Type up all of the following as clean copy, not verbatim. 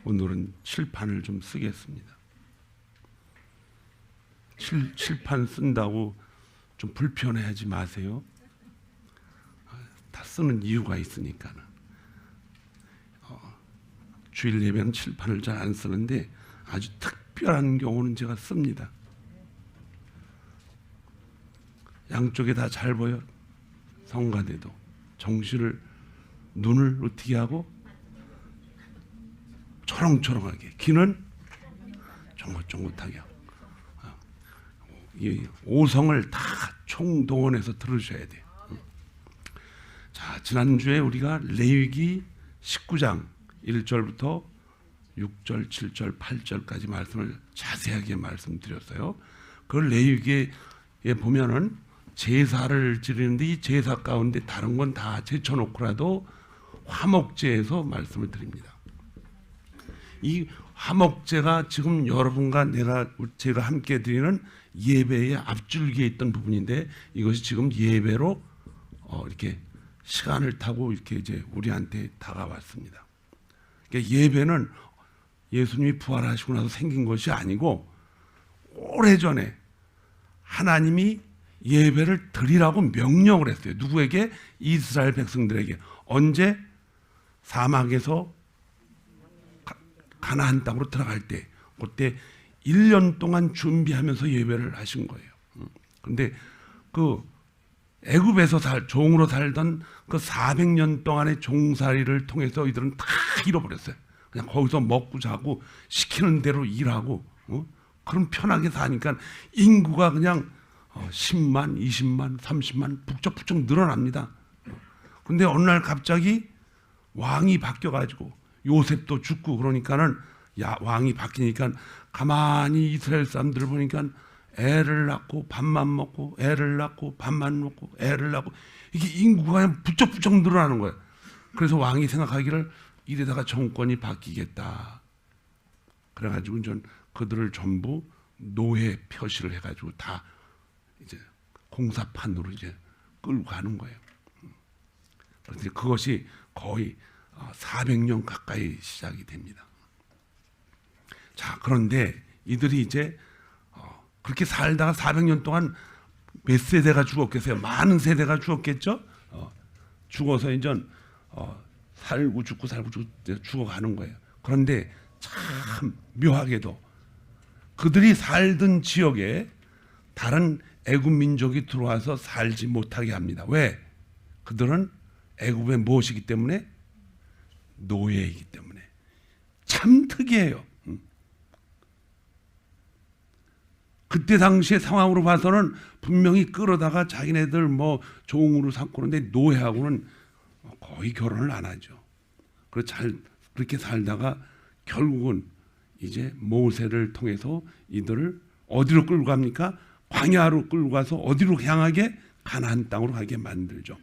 오늘은 칠판을 좀 쓰겠습니다. 칠판 쓴다고 좀 불편해하지 마세요. 다 쓰는 이유가 있으니까는. 주일 예배는 칠판을 잘 안 쓰는데 아주 특별한 경우는 제가 씁니다. 양쪽에 다 잘 보여. 성가대도 정신을 눈을 어떻게 하고 초롱초롱하게, 귀는 쫑긋쫑긋하게 하고, 이 오성을 다 총동원해서 들으셔야 돼요. 자, 지난주에 우리가 레위기 19장 1절부터 6절, 7절, 8절까지 말씀을 자세하게 말씀드렸어요. 그 레위기에 보면은 제사를 지르는데 이 제사 가운데 다른 건 다 제쳐놓고라도 화목제에서 말씀을 드립니다. 이 화목제가 지금 여러분과 제가 함께 드리는 예배의 앞줄기에 있던 부분인데 이것이 지금 예배로 이렇게 시간을 타고 이렇게 이제 우리한테 다가왔습니다. 그러니까 예배는 예수님이 부활하시고 나서 생긴 것이 아니고 오래전에 하나님이 예배를 드리라고 명령을 했어요. 누구에게? 이스라엘 백성들에게. 언제? 사막에서 가나안 땅으로 들어갈 때, 그때 1년 동안 준비하면서 예배를 하신 거예요. 그런데 그 애굽에서 종으로 살던 그 400년 동안의 종살이를 통해서 이들은 다 잃어버렸어요. 그냥 거기서 먹고 자고 시키는 대로 일하고, 그럼 편하게 사니까 인구가 그냥 10만, 20만, 30만 북적북적 늘어납니다. 근데 어느 날 갑자기 왕이 바뀌어가지고 요셉도 죽고 그러니까는 왕이 바뀌니까 가만히 이스라엘 사람들을 보니까 애를 낳고 밥만 먹고 애를 낳고 밥만 먹고 애를 낳고 이게 인구가 그냥 부쩍부쩍 늘어나는 거예요. 그래서 왕이 생각하기를 이래다가 정권이 바뀌겠다. 그래가지고 전 그들을 전부 노예 표시를 해가지고 다 이제 공사판으로 이제 끌고 가는 거예요. 그런데 그것이 거의 400년 가까이 시작이 됩니다. 자, 그런데 이들이 이제 그렇게 살다가 400년 동안 몇 세대가 죽었겠어요? 많은 세대가 죽었겠죠? 죽어서 이제 살고 죽고 살고 죽고 죽어가는 거예요. 그런데 참 묘하게도 그들이 살던 지역에 다른 애굽 민족이 들어와서 살지 못하게 합니다. 왜? 그들은 애굽의 무엇이기 때문에? 노예이기 때문에. 참 특이해요. 그때 당시의 상황으로 봐서는 분명히 끌어다가 자기네들 뭐 종으로 삼고 그런데 노예하고는 거의 결혼을 안 하죠. 그렇게 살다가 결국은 이제 모세를 통해서 이들을 어디로 끌고 갑니까? 광야로 끌고 가서 어디로 향하게? 가나안 땅으로 가게 만들죠.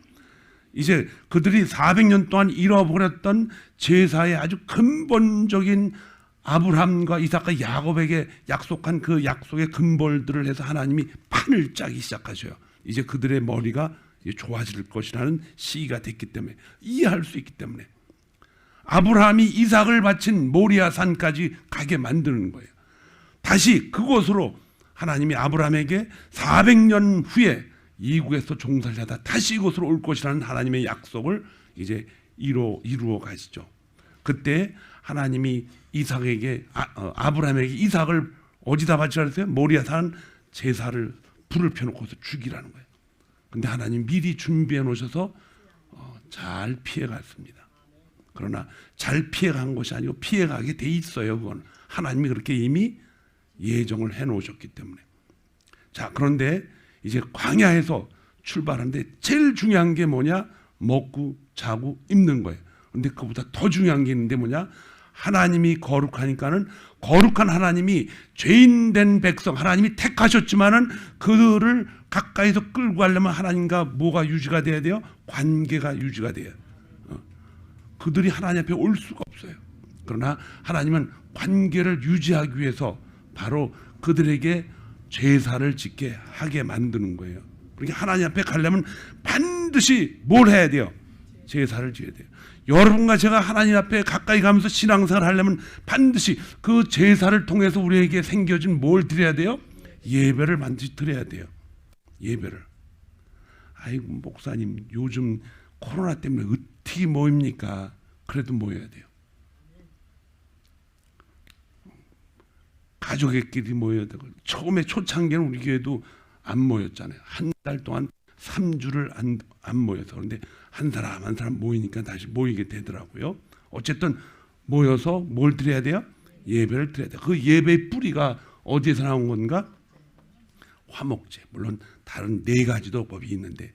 이제 그들이 400년 동안 잃어버렸던 제사의 아주 근본적인 아브라함과 이삭과 야곱에게 약속한 그 약속의 근본들을 해서 하나님이 판을 짜기 시작하셔요. 이제 그들의 머리가 좋아질 것이라는 시기가 됐기 때문에, 이해할 수 있기 때문에 아브라함이 이삭을 바친 모리아 산까지 가게 만드는 거예요. 다시 그곳으로 하나님이 아브라함에게 400년 후에 이국에서 종살이하다 다시 이곳으로 올 것이라는 하나님의 약속을 이제 이루어 가시죠. 그때 하나님이 이삭에게 아브라함에게 이삭을 어디다 바치라 그랬어요? 모리아산 제사를 불을 펴놓고서 죽이라는 거예요. 근데 하나님 미리 준비해 놓으셔서 잘 피해갔습니다. 그러나 잘 피해간 것이 아니고 피해가게 돼 있어요. 그건 하나님이 그렇게 이미 예정을 해 놓으셨기 때문에. 자, 그런데 이제 광야에서 출발하는데 제일 중요한 게 뭐냐? 먹고 자고 입는 거예요. 그런데 그보다 더 중요한 게 있는데 뭐냐? 하나님이 거룩하니까는 거룩한 하나님이 죄인된 백성 하나님이 택하셨지만은 그들을 가까이서 끌고 가려면 하나님과 뭐가 유지가 돼야 돼요? 관계가 유지가 돼요. 그들이 하나님 앞에 올 수가 없어요. 그러나 하나님은 관계를 유지하기 위해서 바로 그들에게 제사를 짓게 하게 만드는 거예요. 그러니까 하나님 앞에 가려면 반드시 뭘 해야 돼요? 제사를 지어야 돼요. 여러분과 제가 하나님 앞에 가까이 가면서 신앙생활을 하려면 반드시 그 제사를 통해서 우리에게 생겨진 뭘 드려야 돼요? 예배를 반드시 드려야 돼요. 예배를. 아이고 목사님 요즘 코로나 때문에 어떻게 모입니까? 그래도 모여야 돼요. 가족끼리 모여야 되고, 처음에 초창기에는 우리 교회도 안 모였잖아요. 한 달 동안 3주를 안 모여서. 그런데 한 사람 모이니까 다시 모이게 되더라고요. 어쨌든 모여서 뭘 드려야 돼요? 예배를 드려야 돼요. 그 예배의 뿌리가 어디에서 나온 건가? 화목제. 물론 다른 4가지도 법이 있는데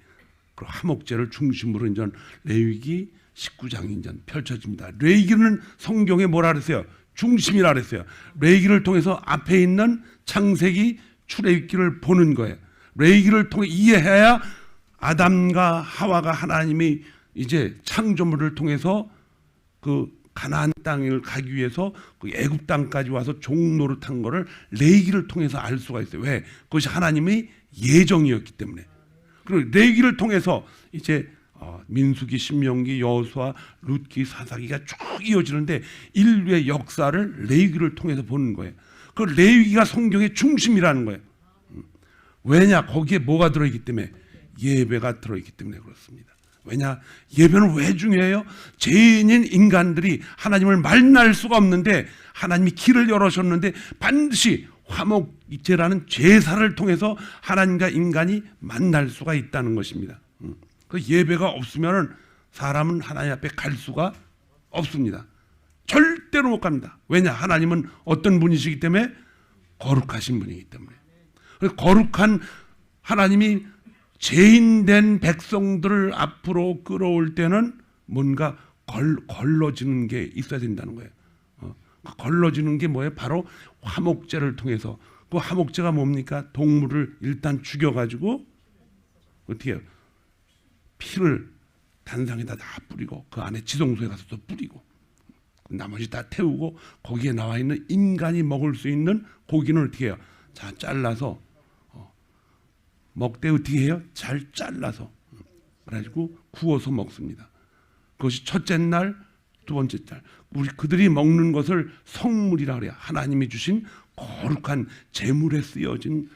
그 화목제를 중심으로 이제 레위기 19장이 이제 펼쳐집니다. 레위기는 성경에 뭐라 그랬어요? 중심이라 그랬어요. 레위기를 통해서 앞에 있는 창세기, 출애굽기를 보는 거예요. 레위기를 통해 이해해야 아담과 하와가 하나님이 이제 창조물을 통해서 그 가나안 땅을 가기 위해서 그 애굽 땅까지 와서 종노릇한 거를 레위기를 통해서 알 수가 있어요. 왜? 그것이 하나님의 예정이었기 때문에. 그리고 레위기를 통해서 이제 민수기, 신명기, 여호수아, 룻기, 사사기가 쭉 이어지는데 인류의 역사를 레위기를 통해서 보는 거예요. 그 레위기가 성경의 중심이라는 거예요. 왜냐? 거기에 뭐가 들어있기 때문에? 예배가 들어있기 때문에 그렇습니다. 왜냐? 예배는 왜 중요해요? 죄인인 인간들이 하나님을 만날 수가 없는데 하나님이 길을 열어줬는데 반드시 화목제라는 제사를 통해서 하나님과 인간이 만날 수가 있다는 것입니다. 그 예배가 없으면 사람은 하나님 앞에 갈 수가 없습니다. 절대로 못 갑니다. 왜냐? 하나님은 어떤 분이시기 때문에? 거룩하신 분이기 때문에. 거룩한 하나님이 죄인된 백성들을 앞으로 끌어올 때는 뭔가 걸러지는 게 있어야 된다는 거예요. 걸러지는 게 뭐예요? 바로 화목제를 통해서. 그 화목제가 뭡니까? 동물을 일단 죽여가지고 어떻게 해요? 피를 단상에다 다 뿌리고 그 안에 지성소에 가서 또 뿌리고 나머지 다 태우고 거기에 나와 있는 인간이 먹을 수 있는 고기는 어떻게 해요? 자, 잘라서 먹되 어떻게 해요? 잘 잘라서 그래가지고 구워서 먹습니다. 그것이 첫째 날, 두 번째 날 우리 그들이 먹는 것을 성물이라 그래요. 하나님이 주신 거룩한 제물에 쓰여진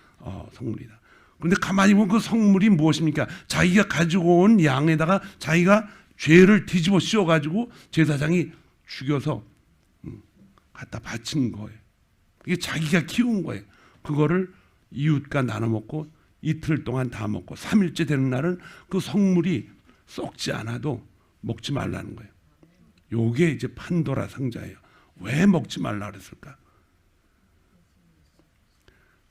성물이다. 그런데 가만히 보면 그 성물이 무엇입니까? 자기가 가지고 온 양에다가 자기가 죄를 뒤집어 씌워가지고 제사장이 죽여서 갖다 바친 거예요. 이게 자기가 키운 거예요. 그거를 이웃과 나눠 먹고 이틀 동안 다 먹고 3일째 되는 날은 그 성물이 썩지 않아도 먹지 말라는 거예요. 요게 이제 판도라 상자예요. 왜 먹지 말라 그랬을까?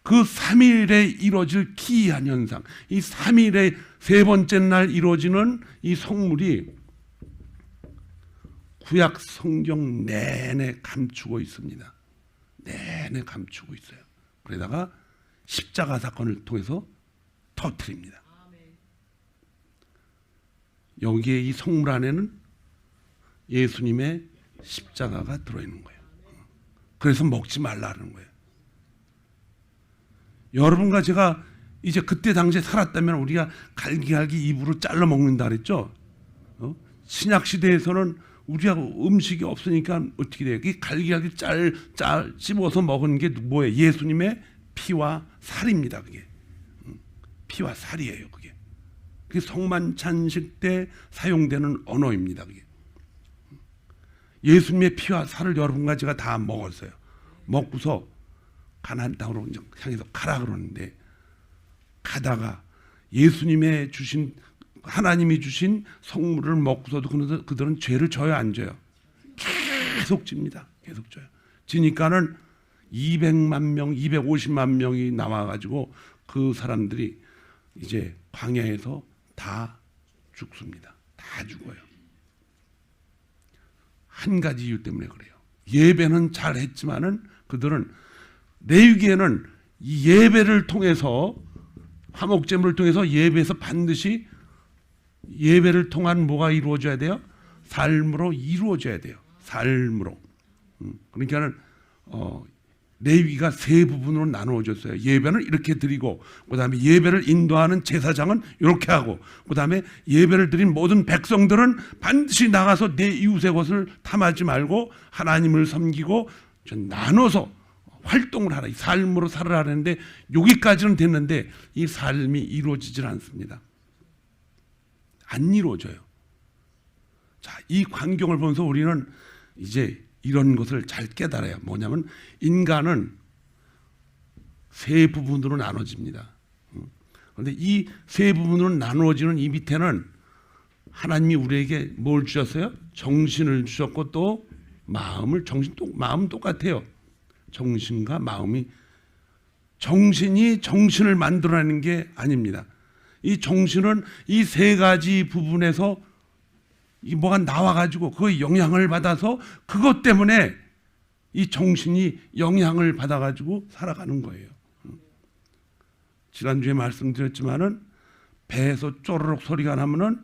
그 3일에 이루어질 기이한 현상, 이 3일에 세 번째 날 이루어지는 이 성물이 구약 성경 내내 감추고 있습니다. 내내 감추고 있어요. 그러다가 십자가 사건을 통해서 터뜨립니다. 여기에 이 성물 안에는 예수님의 십자가가 들어있는 거예요. 그래서 먹지 말라는 거예요. 여러분과 제가 이제 그때 당시에 살았다면 우리가 갈기갈기 입으로 잘라 먹는다 그랬죠. 신약 시대에서는 우리가 음식이 없으니까 어떻게 돼요? 이 갈기갈기 씹어서 먹은 게 뭐예요? 예수님의 피와 살입니다. 그게 피와 살이에요. 그게 성만찬식 때 사용되는 언어입니다. 그게 예수님의 피와 살을 여러분과 제가 다 먹었어요. 먹고서 가나안 땅으로 향해서 가라 그러는데 가다가 예수님의 주신 하나님이 주신 성물을 먹고서도 그들은 죄를 져요, 안 져요? 계속 집니다. 계속 져요. 지니까는 200만 명, 250만 명이 나와가지고 그 사람들이 이제 광야에서 다 죽습니다. 다 죽어요. 한 가지 이유 때문에 그래요. 예배는 잘했지만은 그들은 레위기에는 이 예배를 통해서 화목제물을 통해서 예배에서 반드시 예배를 통한 뭐가 이루어져야 돼요? 삶으로 이루어져야 돼요. 삶으로. 그러니까는 레위가 세 부분으로 나누어졌어요. 예배는 이렇게 드리고, 그 다음에 예배를 인도하는 제사장은 이렇게 하고, 그 다음에 예배를 드린 모든 백성들은 반드시 나가서 내 이웃의 것을 탐하지 말고 하나님을 섬기고 나눠서 활동을 하라, 삶으로 살아라는데, 여기까지는 됐는데 이 삶이 이루어지질 않습니다. 안 이루어져요. 자, 이 광경을 보면서 우리는 이제 이런 것을 잘 깨달아요. 뭐냐면 인간은 세 부분으로 나눠집니다. 그런데 이 세 부분으로 나누어지는 이 밑에는 하나님이 우리에게 뭘 주셨어요? 정신을 주셨고 또 마음을, 마음 똑같아요. 정신과 마음이, 정신이 정신을 만들어내는 게 아닙니다. 이 정신은 이 세 가지 부분에서 이 뭐가 나와가지고 그 영향을 받아서 그것 때문에 이 정신이 영향을 받아가지고 살아가는 거예요. 지난주에 말씀드렸지만은 배에서 쪼르륵 소리가 나면은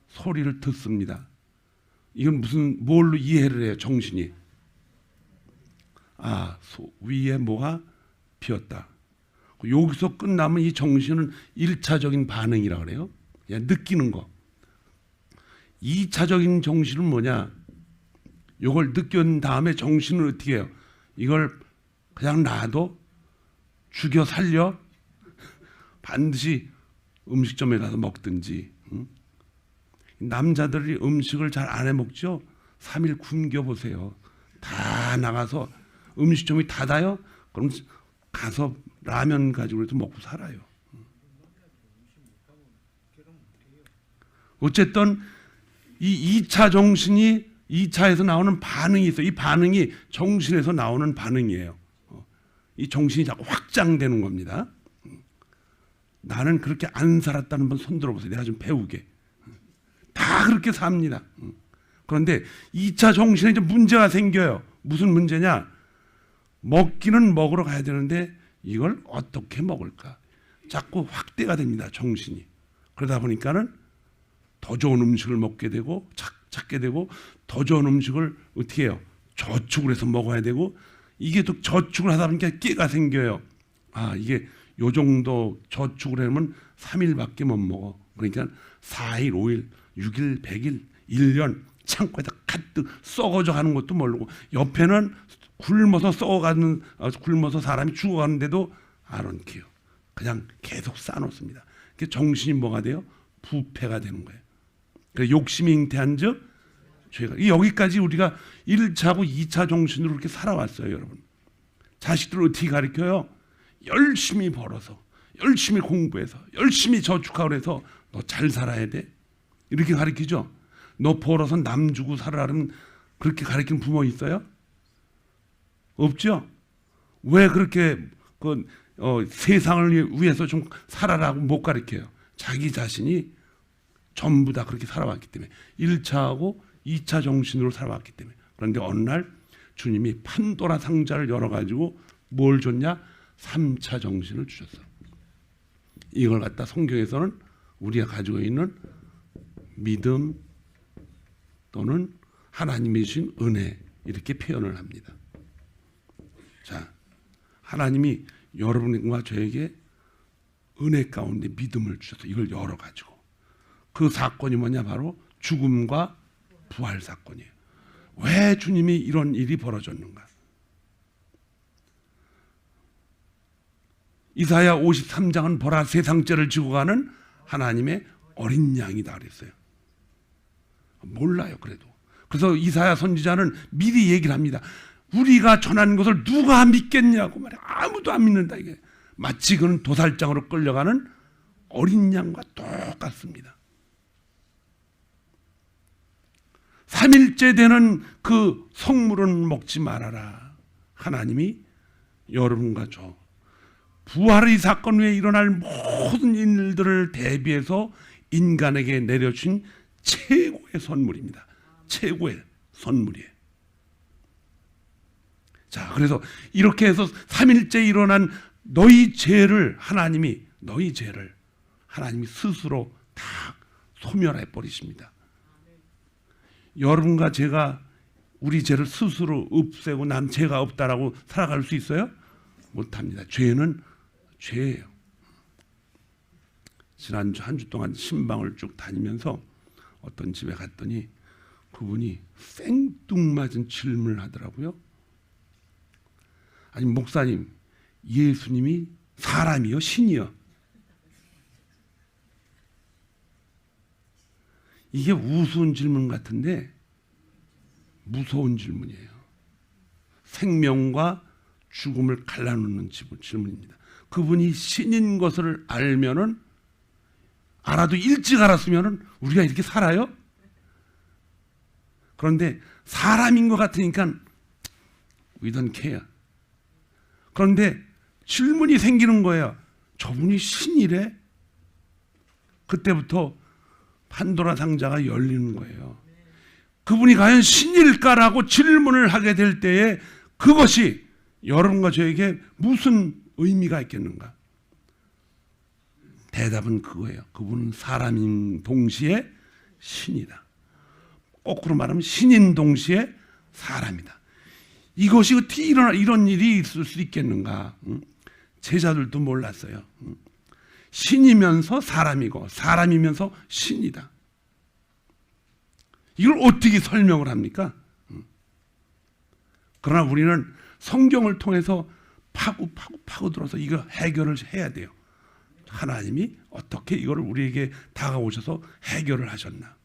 소리를 듣습니다. 이건 뭘로 이해를 해요? 정신이. 위에 뭐가 피었다. 여기서 끝나면 이 정신은 1차적인 반응이라고 그래요. 그냥 느끼는 거. 2차적인 정신은 뭐냐? 이걸 느낀 다음에 정신을 어떻게 해요? 이걸 그냥 놔도 죽여 살려 반드시 음식점에 가서 먹든지. 남자들이 음식을 잘 안 해 먹죠? 3일 굶겨 보세요. 다 나가서 음식점이 닫아요? 그럼 가서 라면 가지고 먹고 살아요. 어쨌든 이 2차 정신이 2차에서 나오는 반응이 있어요. 이 반응이 정신에서 나오는 반응이에요. 이 정신이 자꾸 확장되는 겁니다. 나는 그렇게 안 살았다는 분 손 들어보세요. 내가 좀 배우게. 다 그렇게 삽니다. 그런데 2차 정신에 이제 문제가 생겨요. 무슨 문제냐? 먹기는 먹으러 가야 되는데 이걸 어떻게 먹을까? 자꾸 확대가 됩니다. 정신이. 그러다 보니까는 더 좋은 음식을 먹게 되고 찾게 되고, 더 좋은 음식을 어떻게 해요? 저축을 해서 먹어야 되고, 이게 또 저축을 하다 보니까 깨가 생겨요. 이게 요 정도 저축을 하면 3일밖에 못 먹어. 그러니까 4일, 5일, 6일, 100일, 1년 창고에다 가득 썩어져 가는 것도 모르고, 옆에는 굶어서 굶어서 사람이 죽어가는데도 안 얹게요. 그냥 계속 쌓아놓습니다. 정신이 뭐가 돼요? 부패가 되는 거예요. 욕심이 잉태한즉 죄가. 여기까지 우리가 1차고 2차 정신으로 이렇게 살아왔어요, 여러분. 자식들을 어떻게 가르쳐요? 열심히 벌어서, 열심히 공부해서, 열심히 저축하고 해서 너 잘 살아야 돼. 이렇게 가르치죠. 너 벌어서 남 주고 살아라면 그렇게 가르치는 부모 있어요? 없죠. 왜 그렇게 세상을 위해서 좀 살아라고 못 가르쳐요? 자기 자신이 전부 다 그렇게 살아왔기 때문에, 1차하고 2차 정신으로 살아왔기 때문에. 그런데 어느 날 주님이 판도라 상자를 열어가지고 뭘 줬냐? 3차 정신을 주셨어요. 이걸 갖다 성경에서는 우리가 가지고 있는 믿음 또는 하나님이 주신 은혜, 이렇게 표현을 합니다. 자, 하나님이 여러분과 저에게 은혜 가운데 믿음을 주셔서 이걸 열어가지고, 그 사건이 뭐냐? 바로 죽음과 부활 사건이에요. 왜 주님이 이런 일이 벌어졌는가? 이사야 53장은 보라, 세상 죄를 지고 가는 하나님의 어린 양이다 그랬어요. 몰라요. 그래서 이사야 선지자는 미리 얘기를 합니다. 우리가 전한 것을 누가 믿겠냐고 말해. 아무도 안 믿는다. 이게 마치 그는 도살장으로 끌려가는 어린 양과 똑같습니다. 3일째 되는 그 성물은 먹지 말아라. 하나님이 여러분과 저 부활의 사건 후에 일어날 모든 일들을 대비해서 인간에게 내려준 최고의 선물입니다. 최고의 선물이에요. 자, 그래서 이렇게 해서 3일째 일어난 너희 죄를 하나님이 스스로 다 소멸해 버리십니다. 여러분과 제가 우리 죄를 스스로 없애고 난 죄가 없다라고 살아갈 수 있어요? 못합니다. 죄는 죄예요. 지난주 한 주 동안 신방을 쭉 다니면서 어떤 집에 갔더니 그분이 생뚱맞은 질문을 하더라고요. 아니 목사님, 예수님이 사람이요? 신이요? 이게 우스운 질문 같은데 무서운 질문이에요. 생명과 죽음을 갈라놓는 질문입니다. 그분이 신인 것을 알면은, 알아도 일찍 알았으면은 우리가 이렇게 살아요? 그런데 사람인 것 같으니까 we don't care. 그런데 질문이 생기는 거예요. 저분이 신이래? 그때부터 판도라 상자가 열리는 거예요. 그분이 과연 신일까라고 질문을 하게 될 때에 그것이 여러분과 저에게 무슨 의미가 있겠는가? 대답은 그거예요. 그분은 사람인 동시에 신이다. 거꾸로 말하면 신인 동시에 사람이다. 이것이 어떻게 이런 일이 있을 수 있겠는가? 제자들도 몰랐어요. 신이면서 사람이고 사람이면서 신이다. 이걸 어떻게 설명을 합니까? 그러나 우리는 성경을 통해서 파고 들어서 이거 해결을 해야 돼요. 하나님이 어떻게 이걸 우리에게 다가오셔서 해결을 하셨나?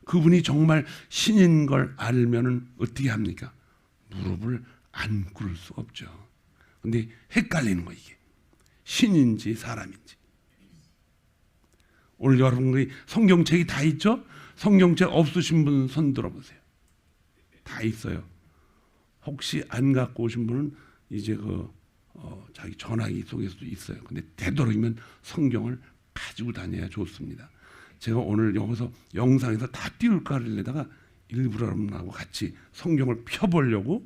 그분이 정말 신인 걸 알면은 어떻게 합니까? 무릎을 안 꿇을 수가 없죠. 근데 헷갈리는 거 이게. 신인지 사람인지. 오늘 여러분들이 성경책이 다 있죠? 성경책 없으신 분 손 들어보세요. 다 있어요. 혹시 안 갖고 오신 분은 이제 자기 전화기 속에서도 있어요. 근데 되도록이면 성경을 가지고 다녀야 좋습니다. 제가 오늘 여기서 영상에서 다 띄울까 하려다가 일부러 여러분하고 같이 성경을 펴보려고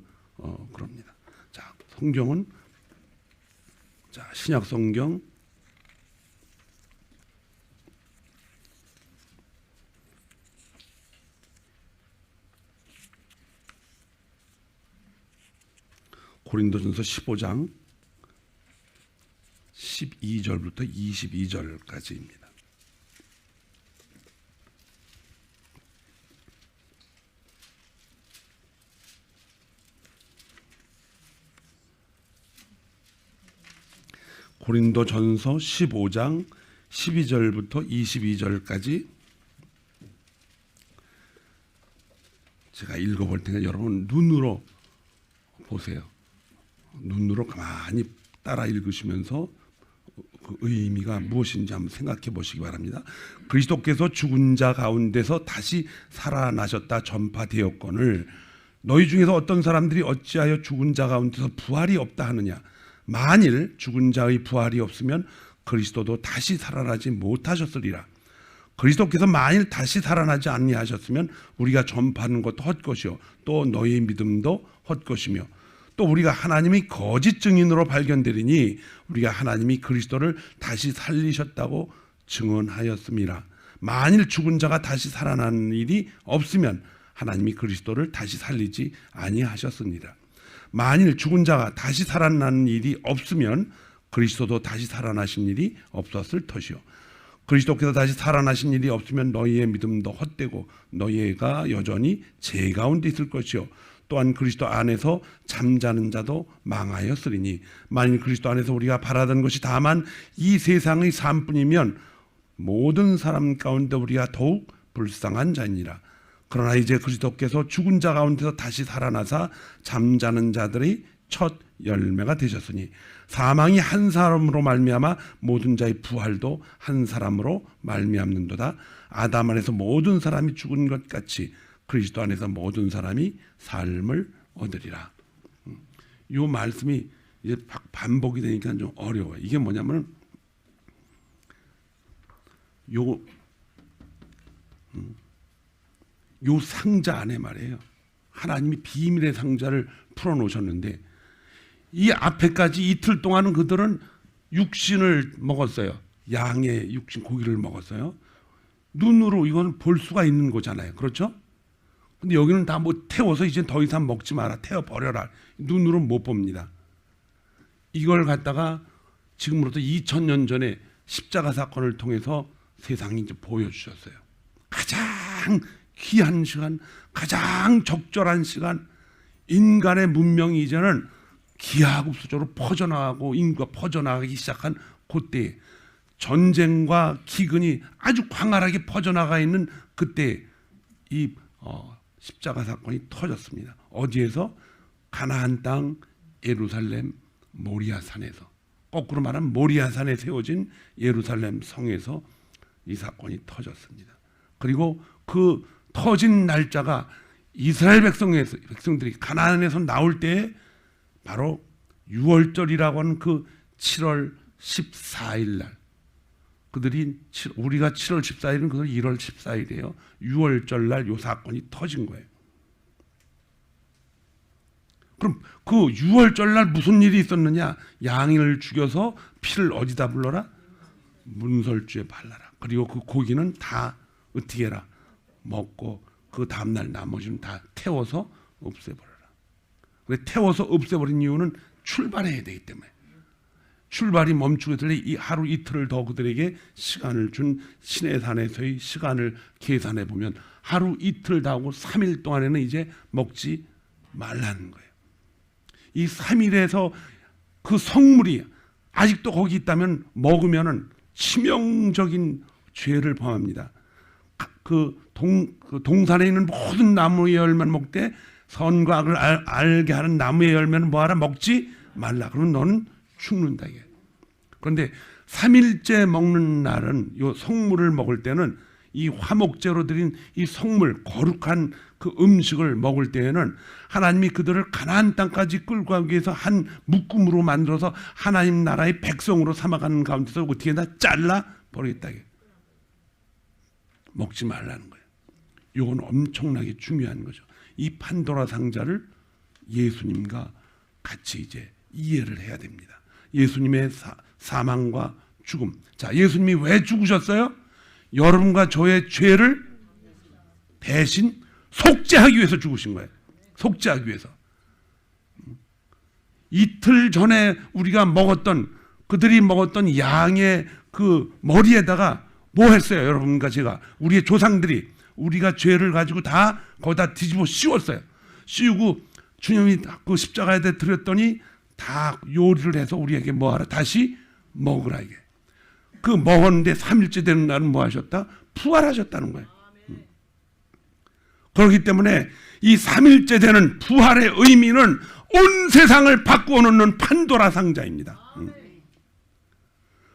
그럽니다. 자, 성경은 신약 성경 고린도전서 15장 12절부터 22절까지입니다. 고린도전서 15장 12절부터 22절까지 제가 읽어볼 테니까 여러분 눈으로 보세요. 눈으로 가만히 따라 읽으시면서 그 의미가 무엇인지 한번 생각해 보시기 바랍니다. 그리스도께서 죽은 자 가운데서 다시 살아나셨다 전파되었거늘 너희 중에서 어떤 사람들이 어찌하여 죽은 자 가운데서 부활이 없다 하느냐. 만일 죽은 자의 부활이 없으면 그리스도도 다시 살아나지 못하셨으리라. 그리스도께서 만일 다시 살아나지 아니하셨으면 우리가 전파하는 것도 헛것이요 또 너희 믿음도 헛것이며 또 우리가 하나님이 거짓 증인으로 발견되리니 우리가 하나님이 그리스도를 다시 살리셨다고 증언하였습니다. 만일 죽은 자가 다시 살아나는 일이 없으면 하나님이 그리스도를 다시 살리지 아니하셨습니다. 만일 죽은 자가 다시 살아나는 일이 없으면 그리스도도 다시 살아나신 일이 없었을 터이요. 그리스도께서 다시 살아나신 일이 없으면 너희의 믿음도 헛되고 너희가 여전히 죄 가운데 있을 것이요. 또한 그리스도 안에서 잠자는 자도 망하였으리니 만일 그리스도 안에서 우리가 바라던 것이 다만 이 세상의 삶뿐이면 모든 사람 가운데 우리가 더욱 불쌍한 자니라. 그러나 이제 그리스도께서 죽은 자 가운데서 다시 살아나사 잠자는 자들의 첫 열매가 되셨으니 사망이 한 사람으로 말미암아 모든 자의 부활도 한 사람으로 말미암는도다. 아담 안에서 모든 사람이 죽은 것 같이 그리스도 안에서 모든 사람이 삶을 얻으리라. 이 말씀이 이제 반복이 되니까 좀 어려워요. 이게 뭐냐면 요 상자 안에 말이에요. 하나님이 비밀의 상자를 풀어놓으셨는데 이 앞에까지 이틀 동안은 그들은 육신을 먹었어요. 양의 육신 고기를 먹었어요. 눈으로 이건 볼 수가 있는 거잖아요. 그렇죠? 근데 여기는 다 뭐 태워서 이제 더 이상 먹지 마라, 태워 버려라, 눈으로 못 봅니다. 이걸 갖다가 지금으로부터 2000년 전에 십자가 사건을 통해서 세상이 이제 보여주셨어요. 가장 귀한 시간, 가장 적절한 시간, 인간의 문명이 이제는 기하급수적으로 퍼져나가고 인구가 퍼져나가기 시작한 그때, 전쟁과 기근이 아주 광활하게 퍼져나가 있는 그때 이 십자가 사건이 터졌습니다. 어디에서? 가나안 땅 예루살렘 모리아산에서, 거꾸로 말하면 모리아산에 세워진 예루살렘 성에서 이 사건이 터졌습니다. 그리고 그 터진 날짜가 이스라엘 백성들이 가나안에서 나올 때 바로 6월절이라고 하는 그 7월 14일 날, 우리가 7월 14일은 그들 1월 14일이에요. 6월절 날 이 사건이 터진 거예요. 그럼 그 6월절 날 무슨 일이 있었느냐? 양을 죽여서 피를 어디다 불러라? 문설주에 발라라. 그리고 그 고기는 다 어떻게 해라? 먹고 그 다음날 나머지는 다 태워서 없애버려라. 왜 태워서 없애버린 이유는 출발해야 되기 때문에. 출발이 멈추게 이 하루 이틀을 더 그들에게 시간을 준 시내산에서의 시간을 계산해 보면 하루 이틀 다 하고 3일 동안에는 이제 먹지 말라는 거예요. 이 3일에서 그 성물이 아직도 거기 있다면 먹으면은 치명적인 죄를 범합니다. 그 동산에 있는 모든 나무의 열매를 먹되 선과 악을 알게 하는 나무의 열매는 뭐하라? 먹지 말라. 그러면 너는 죽는다. 이게. 그런데 3일째 먹는 날은 이 성물을 먹을 때는 이 화목제로 드린 이 성물, 거룩한 그 음식을 먹을 때에는 하나님이 그들을 가나안 땅까지 끌고 가기 위해서 한 묶음으로 만들어서 하나님 나라의 백성으로 삼아가는 가운데서 어떻게 다 잘라 버리겠다. 먹지 말라는 거예요. 이건 엄청나게 중요한 거죠. 이 판도라 상자를 예수님과 같이 이제 이해를 해야 됩니다. 예수님의 사망과 죽음. 자, 예수님이 왜 죽으셨어요? 여러분과 저의 죄를 대신 속죄하기 위해서 죽으신 거예요. 속죄하기 위해서. 이틀 전에 우리가 그들이 먹었던 양의 그 머리에다가 뭐 했어요? 여러분과 제가, 우리의 조상들이 우리가 죄를 가지고 다 거기다 뒤집어 씌웠어요. 씌우고 주님이 그 십자가에 드렸더니 다 요리를 해서 우리에게 뭐하라? 다시 먹으라. 이게. 그 먹었는데 3일째 되는 날은 뭐 하셨다? 부활하셨다는 거예요. 그렇기 때문에 이 3일째 되는 부활의 의미는 온 세상을 바꾸어 놓는 판도라 상자입니다.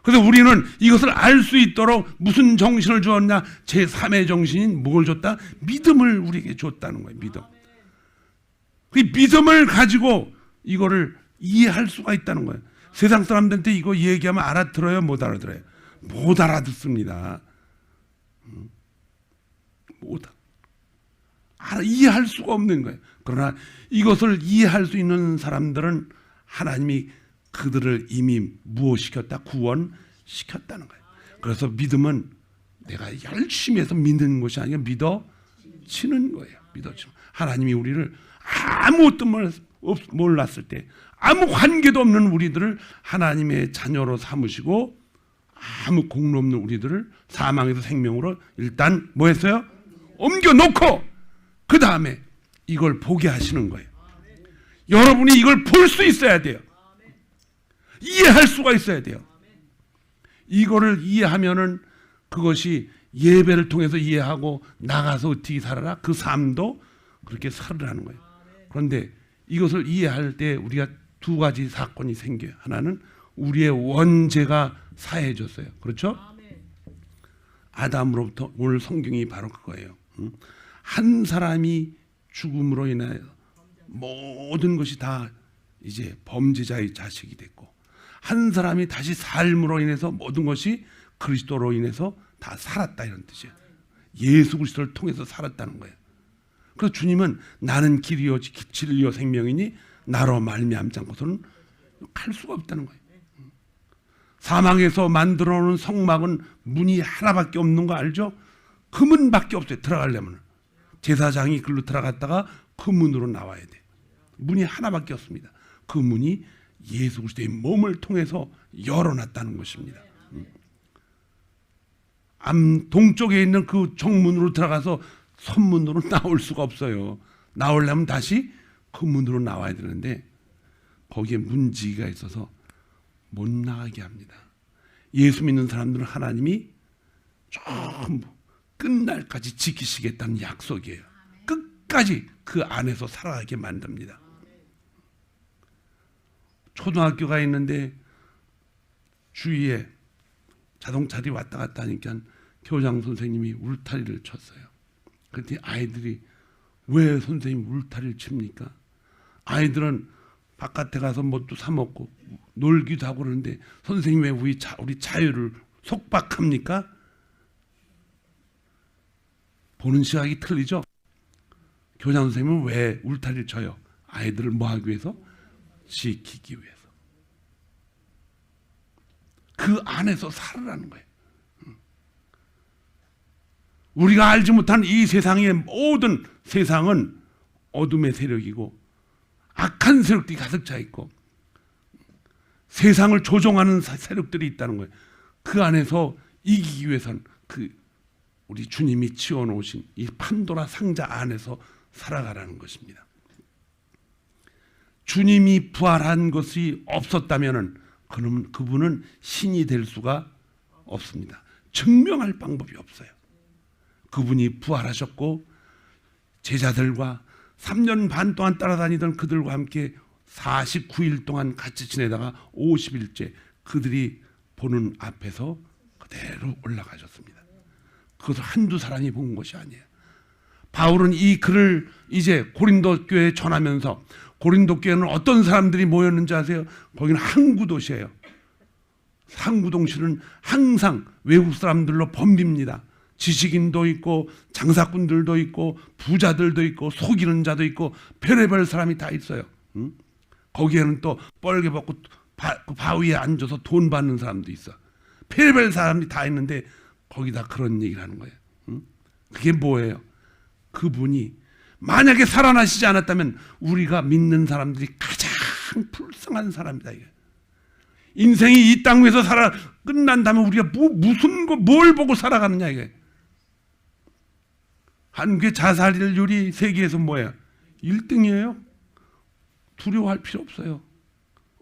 그래서 우리는 이것을 알 수 있도록 무슨 정신을 주었냐? 제3의 정신인 뭘 줬다? 믿음을 우리에게 줬다는 거예요. 믿음. 그 믿음을 가지고 이거를 이해할 수가 있다는 거예요. 세상 사람들한테 이거 얘기하면 알아들어요? 못 알아들어요? 못 알아듣습니다. 이해할 수가 없는 거예요. 그러나 이것을 이해할 수 있는 사람들은 하나님이 그들을 이미 무엇시켰다? 구원시켰다는 거예요. 그래서 믿음은 내가 열심히 해서 믿는 것이 아니라 믿어지는 거예요. 믿어지는. 하나님이 우리를 아무것도 몰랐을 때, 아무 관계도 없는 우리들을 하나님의 자녀로 삼으시고 아무 공로 없는 우리들을 사망에서 생명으로 일단 뭐 했어요? 옮겨놓고 그 다음에 이걸 보게 하시는 거예요. 여러분이 이걸 볼 수 있어야 돼요. 이해할 수가 있어야 돼요. 이거를 이해하면은 그것이 예배를 통해서 이해하고 나가서 어떻게 살아라? 그 삶도 그렇게 살으라는 거예요. 그런데 이것을 이해할 때 우리가 두 가지 사건이 생겨요. 하나는 우리의 원죄가 사해졌어요. 그렇죠? 아담으로부터 오늘 성경이 바로 그거예요. 한 사람이 죽음으로 인하여 모든 것이 다 이제 범죄자의 자식이 됐고, 한 사람이 다시 삶으로 인해서 모든 것이 그리스도로 인해서 다 살았다, 이런 뜻이에요. 예수 그리스도를 통해서 살았다는 거예요. 그래서 주님은 나는 길이요 진리요 생명이니 나로 말미암지 않고서는 갈 수가 없다는 거예요. 사망에서 만들어 놓은 성막은 문이 하나밖에 없는 거 알죠? 그 문밖에 없어요. 들어가려면. 제사장이 글로 들어갔다가 그 문으로 나와야 돼. 문이 하나밖에 없습니다. 그 문이 예수 그리스도의 몸을 통해서 열어놨다는 것입니다. 암 동쪽에 있는 그 정문으로 들어가서 선문으로 나올 수가 없어요. 나오려면 다시 그 문으로 나와야 되는데 거기에 문지기가 있어서 못 나가게 합니다. 예수 믿는 사람들은 하나님이 전부 끝날까지 지키시겠다는 약속이에요. 끝까지 그 안에서 살아가게 만듭니다. 초등학교가 있는데 주위에 자동차들이 왔다 갔다 하니까 교장 선생님이 울타리를 쳤어요. 그랬더니 아이들이 왜 선생님 울타리를 칩니까? 아이들은 바깥에 가서 뭣도 사 먹고 놀기도 하고 그러는데 선생님 왜 우리 자유를 속박합니까? 보는 시각이 틀리죠? 교장 선생님은 왜 울타리를 쳐요? 아이들을 뭐 하기 위해서? 지키기 위해서. 그 안에서 살으라는 거예요. 우리가 알지 못한 이 세상의 모든 세상은 어둠의 세력이고 악한 세력들이 가득 차 있고 세상을 조종하는 세력들이 있다는 거예요. 그 안에서 이기기 위해서는 우리 주님이 지어놓으신 이 판도라 상자 안에서 살아가라는 것입니다. 주님이 부활한 것이 없었다면 그분은 신이 될 수가 없습니다. 증명할 방법이 없어요. 그분이 부활하셨고 제자들과 3년 반 동안 따라다니던 그들과 함께 49일 동안 같이 지내다가 50일째 그들이 보는 앞에서 그대로 올라가셨습니다. 그것을 한두 사람이 본 것이 아니에요. 바울은 이 글을 이제 고린도 교회에 전하면서 고린도 교회는 어떤 사람들이 모였는지 아세요? 거기는 항구 도시예요. 항구 도시는 항상 외국 사람들로 붐빕니다. 지식인도 있고 장사꾼들도 있고 부자들도 있고 속이는 자도 있고 별의별 사람이 다 있어요. 거기에는 또 뻘개 벗고 바위에 앉아서 돈 받는 사람도 있어. 별의별 사람이 다 있는데 거기다 그런 얘기를 하는 거예요. 그게 뭐예요? 그분이 만약에 살아나시지 않았다면 우리가 믿는 사람들이 가장 불쌍한 사람이다. 이게. 인생이 이 땅 위에서 끝난다면 우리가 뭘 보고 살아가느냐 이게. 한국의 자살률이 세계에서 뭐야? 1등이에요. 두려워할 필요 없어요.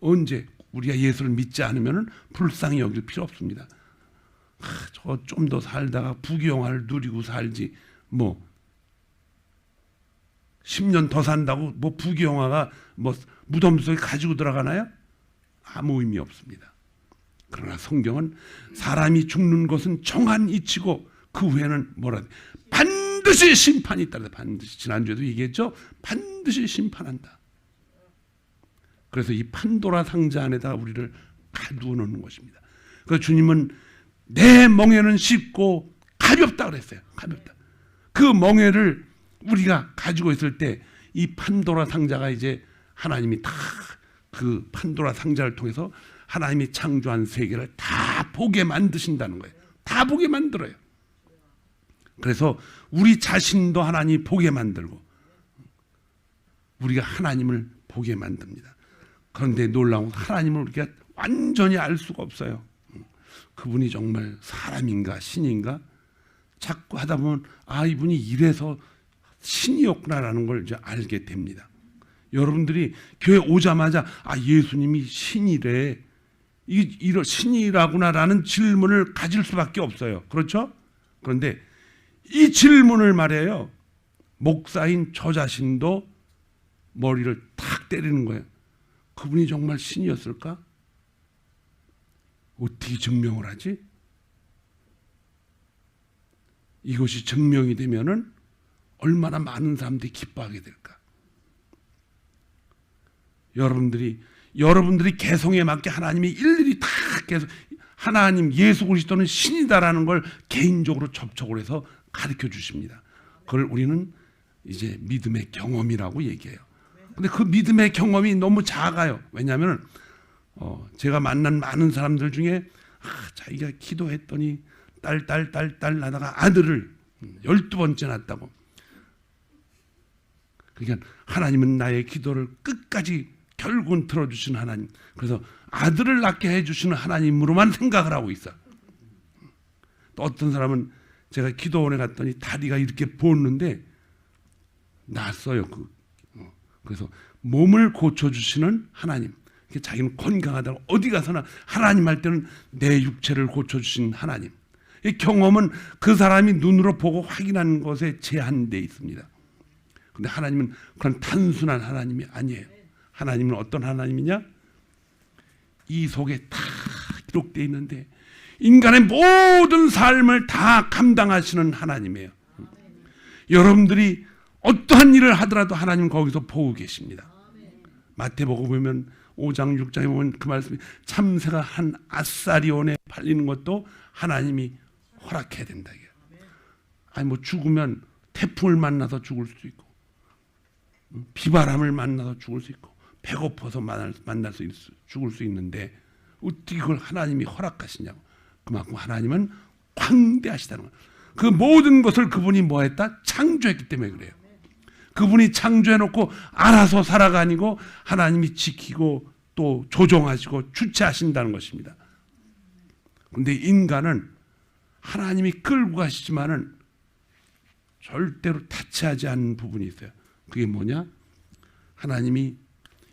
언제? 우리가 예수를 믿지 않으면 불쌍히 여길 필요 없습니다. 저 좀 더 살다가 부귀영화를 누리고 살지 10년 더 산다고 부귀영화가 무덤 속에 가지고 들어가나요? 아무 의미 없습니다. 그러나 성경은 사람이 죽는 것은 정한 이치고 그 후에는 뭐라 반드시 심판이 있다. 반드시 지난주에도 얘기했죠. 반드시 심판한다. 그래서 이 판도라 상자 안에다가 우리를 가두어 놓는 것입니다. 그래서 주님은 내 멍에는 쉽고 가볍다 그랬어요. 가볍다. 그 멍에를 우리가 가지고 있을 때 이 판도라 상자가 이제 하나님이 다 그 판도라 상자를 통해서 하나님이 창조한 세계를 다 보게 만드신다는 거예요. 다 보게 만들어요. 그래서 우리 자신도 하나님이 보게 만들고 우리가 하나님을 보게 만듭니다. 그런데 놀라운 하나님을 우리가 완전히 알 수가 없어요. 그분이 정말 사람인가 신인가 자꾸 하다 보면 이분이 이래서 신이었구나라는 걸 이제 알게 됩니다. 여러분들이 교회 오자마자 예수님이 신이래 이런 신이라구나라는 질문을 가질 수밖에 없어요. 그렇죠? 그런데 이 질문을 말해요. 목사인 저 자신도 머리를 탁 때리는 거예요. 그분이 정말 신이었을까? 어떻게 증명을 하지? 이것이 증명이 되면은 얼마나 많은 사람들이 기뻐하게 될까? 여러분들이 개성에 맞게 하나님이 일일이 다 계속 하나님 예수 그리스도는 신이다라는 걸 개인적으로 접촉을 해서 가르쳐 주십니다. 그걸 우리는 이제 믿음의 경험이라고 얘기해요. 근데 그 믿음의 경험이 너무 작아요. 왜냐하면 제가 만난 많은 사람들 중에 자기가 기도했더니 딸 나다가 아들을 12번째 낳았다고. 그러니까 하나님은 나의 기도를 끝까지 결국은 들어주시는 하나님. 그래서 아들을 낳게 해주시는 하나님으로만 생각을 하고 있어. 또 어떤 사람은 제가 기도원에 갔더니 다리가 이렇게 부었는데 났어요. 그래서 몸을 고쳐주시는 하나님. 자기는 건강하다고 어디 가서나 하나님 할 때는 내 육체를 고쳐주신 하나님. 이 경험은 그 사람이 눈으로 보고 확인하는 것에 제한되어 있습니다. 근데 하나님은 그런 단순한 하나님이 아니에요. 하나님은 어떤 하나님이냐? 이 속에 다 기록되어 있는데 인간의 모든 삶을 다 감당하시는 하나님이에요. 여러분들이 어떠한 일을 하더라도 하나님 거기서 보고 계십니다. 마태복음 보면 5장 6장에 보면 그 말씀이 참새가 한 아사리온에 팔리는 것도 하나님이 허락해야 된다. 아니 뭐 죽으면 태풍을 만나서 죽을 수도 있고 비바람을 만나서 죽을 수 있고 배고파서 만나서 죽을 수 있는데 어떻게 그걸 하나님이 허락하시냐고. 그만큼 하나님은 광대하시다는 거예요. 그 모든 것을 그분이 뭐 했다? 창조했기 때문에 그래요. 그분이 창조해놓고 알아서 살아가니고 하나님이 지키고 또 조종하시고 주체하신다는 것입니다. 그런데 인간은 하나님이 끌고 가시지만은 절대로 타치하지 않는 부분이 있어요. 그게 뭐냐? 하나님이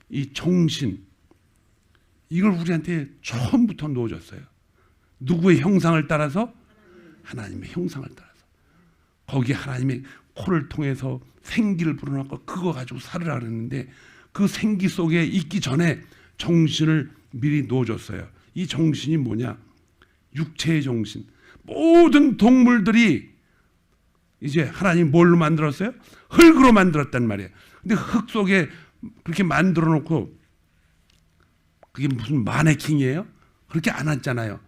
이 정신, 이걸 우리한테 처음부터 놓아줬어요. 누구의 형상을 따라서? 하나님의 형상을 따라서. 거기에 하나님의 코를 통해서 생기를 불어넣고 그거 가지고 살으라 그랬는데 그 생기 속에 있기 전에 정신을 미리 놓아줬어요. 이 정신이 뭐냐? 육체의 정신. 모든 동물들이 이제 하나님 뭘로 만들었어요? 흙으로 만들었단 말이에요. 근데 흙 속에 그렇게 만들어 놓고 그게 무슨 마네킹이에요? 그렇게 안 했잖아요.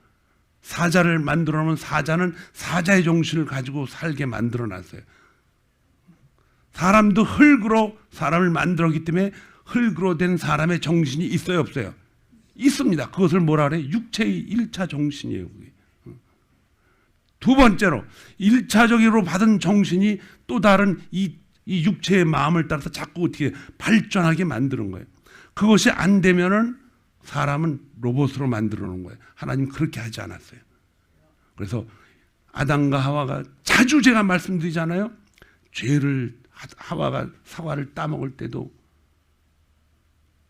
사자를 만들어 놓으면 사자는 사자의 정신을 가지고 살게 만들어 놨어요. 사람도 흙으로 사람을 만들었기 때문에 흙으로 된 사람의 정신이 있어요, 없어요? 있습니다. 그것을 뭐라 그래? 육체의 1차 정신이에요. 그게. 두 번째로 1차적으로 받은 정신이 또 다른 이 육체의 마음을 따라서 자꾸 어떻게 발전하게 만드는 거예요. 그것이 안 되면은 사람은 로봇으로 만들어 놓은 거예요. 하나님 그렇게 하지 않았어요. 그래서 아담과 하와가 자주 제가 말씀드리잖아요. 죄를 하와가 사과를 따먹을 때도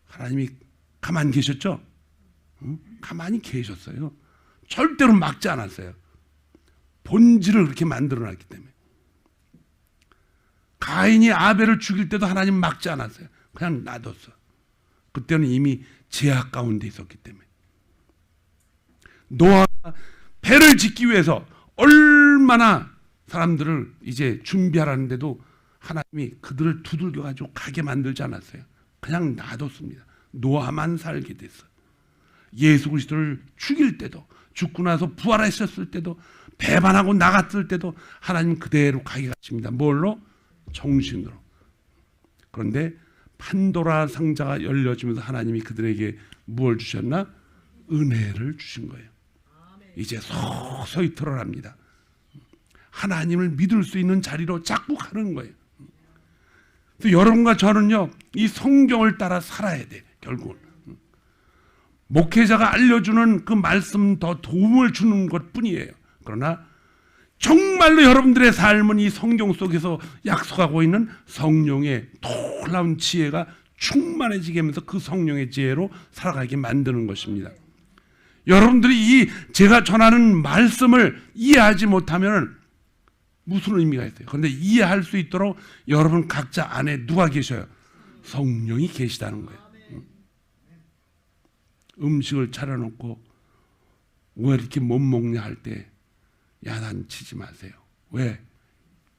하나님이 가만히 계셨죠? 응? 가만히 계셨어요. 절대로 막지 않았어요. 본질을 그렇게 만들어놨기 때문에. 가인이 아벨을 죽일 때도 하나님 막지 않았어요. 그냥 놔뒀어. 그때는 이미 제약 가운데 있었기 때문에. 노아가 배를 짓기 위해서 얼마나 사람들을 이제 준비하라는데도 하나님이 그들을 두들겨 가지고 가게 만들지 않았어요. 그냥 놔뒀습니다. 노아만 살게 됐어. 예수 그리스도를 죽일 때도, 죽고 나서 부활하셨을 때도, 배반하고 나갔을 때도 하나님 그대로 가게 하십니다. 뭘로? 정신으로. 그런데 판도라 상자가 열려지면서 하나님이 그들에게 무엇을 주셨나? 은혜를 주신 거예요. 이제 서서히 드러납니다. 하나님을 믿을 수 있는 자리로 자꾸 가는 거예요. 여러분과 저는요, 이 성경을 따라 살아야 돼. 결국은 목회자가 알려주는 그 말씀 더 도움을 주는 것뿐이에요. 그러나 정말로 여러분들의 삶은 이 성경 속에서 약속하고 있는 성령의 놀라운 지혜가 충만해지게 하면서 그 성령의 지혜로 살아가게 만드는 것입니다. 여러분들이 이 제가 전하는 말씀을 이해하지 못하면 무슨 의미가 있어요? 그런데 이해할 수 있도록 여러분 각자 안에 누가 계셔요? 성령이 계시다는 거예요. 음식을 차려놓고 왜 이렇게 못 먹냐 할 때 야단치지 마세요. 왜?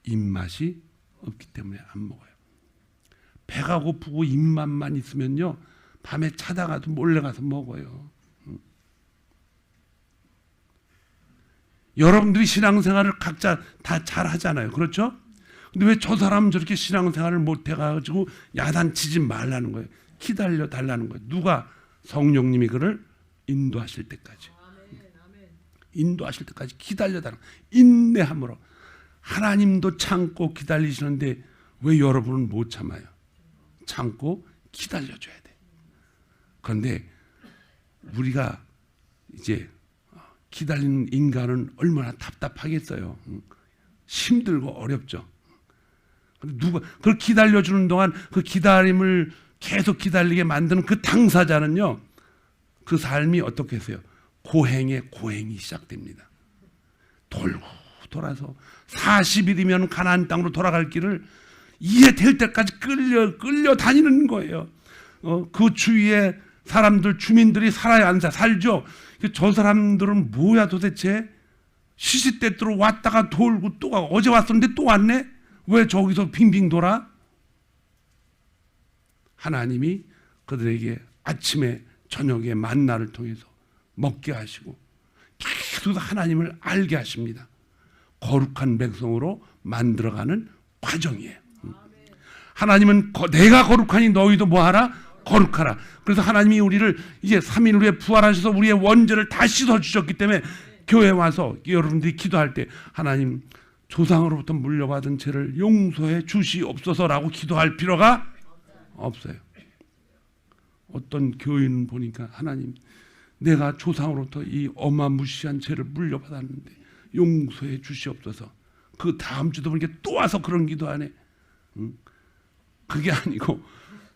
입맛이 없기 때문에 안 먹어요. 배가 고프고 입맛만 있으면요, 밤에 자다가도 몰래 가서 먹어요. 여러분들이 신앙생활을 각자 다 잘 하잖아요. 그렇죠? 근데 왜 저 사람은 저렇게 신앙생활을 못 해가지고 야단치지 말라는 거예요. 기다려 달라는 거예요. 누가? 성령님이 그를 인도하실 때까지. 인도하실 때까지 기다려달라는 거예요. 인내함으로. 하나님도 참고 기다리시는데 왜 여러분은 못 참아요? 참고 기다려줘야 돼. 그런데 우리가 이제 기다리는 인간은 얼마나 답답하겠어요. 힘들고 어렵죠. 누가 그걸 기다려주는 동안 그 기다림을 계속 기다리게 만드는 그 당사자는요, 그 삶이 어떻게 했어요? 고행의 고행이 시작됩니다. 돌고 돌아서 40일이면 가나안 땅으로 돌아갈 길을 이해될 때까지 끌려 다니는 거예요. 그 주위에 사람들, 주민들이 살아야 안 살죠. 저 사람들은 뭐야 도대체? 시시때때로 왔다가 돌고 또 가고, 어제 왔었는데 또 왔네? 왜 저기서 빙빙 돌아? 하나님이 그들에게 아침에 저녁에 만나를 통해서 먹게 하시고 계속 하나님을 알게 하십니다. 거룩한 백성으로 만들어가는 과정이에요. 하나님은 내가 거룩하니 너희도 뭐하라? 거룩하라. 그래서 하나님이 우리를 이제 3일 후에 부활하셔서 우리의 원죄를 다 씻어주셨기 때문에 교회 와서 여러분들이 기도할 때 하나님 조상으로부터 물려받은 죄를 용서해 주시옵소서라고 기도할 필요가 없어요. 어떤 교인 보니까 하나님 내가 조상으로부터 이 어마무시한 죄를 물려받았는데 용서해 주시옵소서. 그 다음 주도 보니까 또 와서 그런 기도하네. 그게 아니고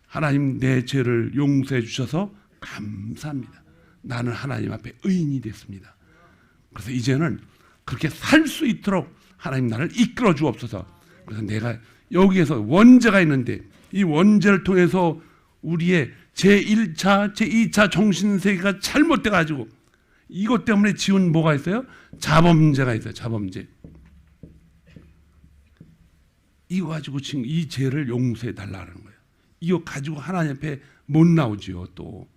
하나님 내 죄를 용서해 주셔서 감사합니다. 나는 하나님 앞에 의인이 됐습니다. 그래서 이제는 그렇게 살 수 있도록 하나님 나를 이끌어 주옵소서. 그래서 내가 여기에서 원죄가 있는데 이 원죄를 통해서 우리의 제1차, 제2차 정신세계가 잘못돼 가지고 이것 때문에 지은 뭐가 있어요? 자범죄가 있어요. 자범죄. 이거 가지고 지금 이 죄를 용서해 달라는 거예요. 이거 가지고 하나님 앞에 못 나오지요 또.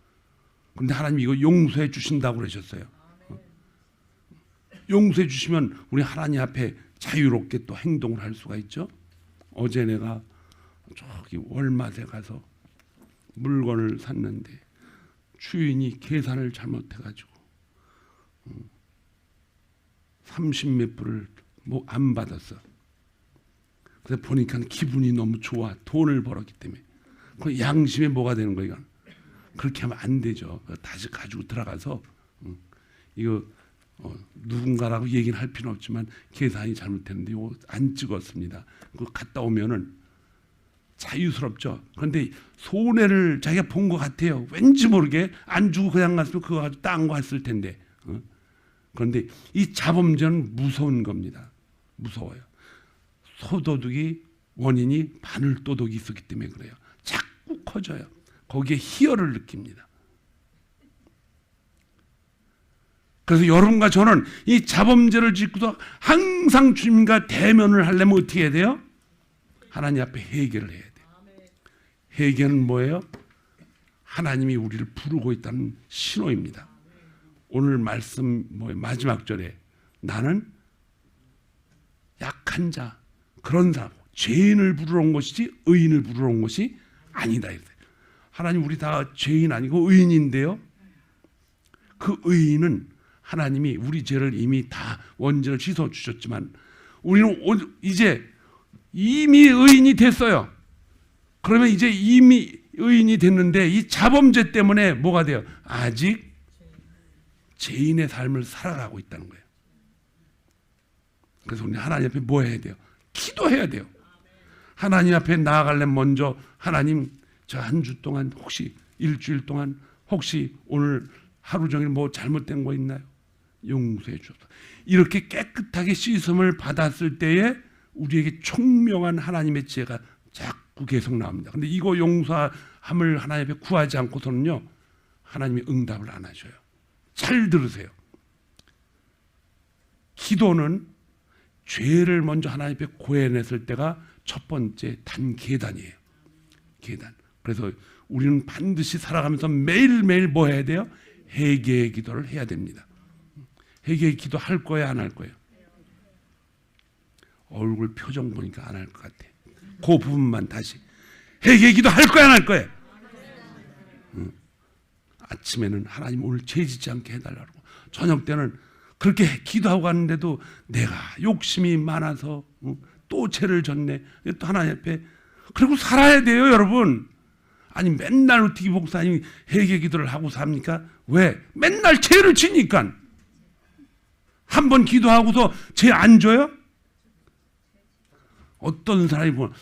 그런데 하나님 이거 용서해 주신다고 그러셨어요. 용서해 주시면 우리 하나님 앞에 자유롭게 또 행동을 할 수가 있죠. 어제 내가 저기 월마트에 가서 물건을 샀는데 주인이 계산을 잘못해가지고 30몇 불을 뭐 안 받았어. 그래서 보니까 기분이 너무 좋아. 돈을 벌었기 때문에. 그 양심에 뭐가 되는 거야 이건. 그렇게 하면 안 되죠. 다시 가지고 들어가서 이거 누군가라고 얘기는 할 필요는 없지만 계산이 잘못됐는데 이거 안 찍었습니다. 그거 갔다 오면은 자유스럽죠. 그런데 손해를 자기가 본 것 같아요. 왠지 모르게 안 주고 그냥 갔으면 그거 가지고 딴 거 했을 텐데. 그런데 이 자범죄는 무서운 겁니다. 무서워요. 소도둑이 원인이 바늘도둑이 있었기 때문에 그래요. 자꾸 커져요. 거기에 희열을 느낍니다. 그래서 여러분과 저는 이 자범죄를 짓고도 항상 주님과 대면을 하려면 어떻게 해야 돼요? 하나님 앞에 회개를 해야 돼요. 회개는 뭐예요? 하나님이 우리를 부르고 있다는 신호입니다. 오늘 말씀 마지막 절에 나는 약한 자, 그런 사람, 죄인을 부르러 온 것이지 의인을 부르러 온 것이 아니다. 하나님 우리 다 죄인 아니고 의인인데요. 그 의인은 하나님이 우리 죄를 이미 다 원죄를 씻어 주셨지만 우리는 이제 이미 의인이 됐어요. 그러면 이제 이미 의인이 됐는데 이 자범죄 때문에 뭐가 돼요? 아직 죄인의 삶을 살아가고 있다는 거예요. 그래서 우리 하나님 앞에 뭐 해야 돼요? 기도해야 돼요. 하나님 앞에 나아가려면 먼저 하나님 저 한 주 동안 혹시 일주일 동안 혹시 오늘 하루 종일 뭐 잘못된 거 있나요? 용서해 주옵소서. 이렇게 깨끗하게 씻음을 받았을 때에 우리에게 총명한 하나님의 지혜가 자꾸 계속 나옵니다. 근데 이거 용서함을 하나님 앞에 구하지 않고서는요 하나님이 응답을 안 하셔요. 잘 들으세요. 기도는 죄를 먼저 하나님 앞에 고해냈을 때가 첫 번째 단계단이에요. 계단. 그래서 우리는 반드시 살아가면서 매일매일 뭐 해야 돼요? 회개의 기도를 해야 됩니다. 회개의 기도 할 거예요, 안 할 거예요? 얼굴 표정 보니까 안 할 것 같아. 그 부분만 다시. 회개의 기도 할 거야, 안 할 거예요? 아침에는 하나님 오늘 죄 짓지 않게 해달라고. 저녁 때는 그렇게 기도하고 갔는데도 내가 욕심이 많아서 또 죄를 졌네. 또 하나님 앞에. 그리고 살아야 돼요, 여러분. 아니 맨날 어떻게 목사님이 회개 기도를 하고 삽니까? 왜? 맨날 죄를 지니까. 한 번 기도하고서 죄 안 져요? 어떤 사람이 보면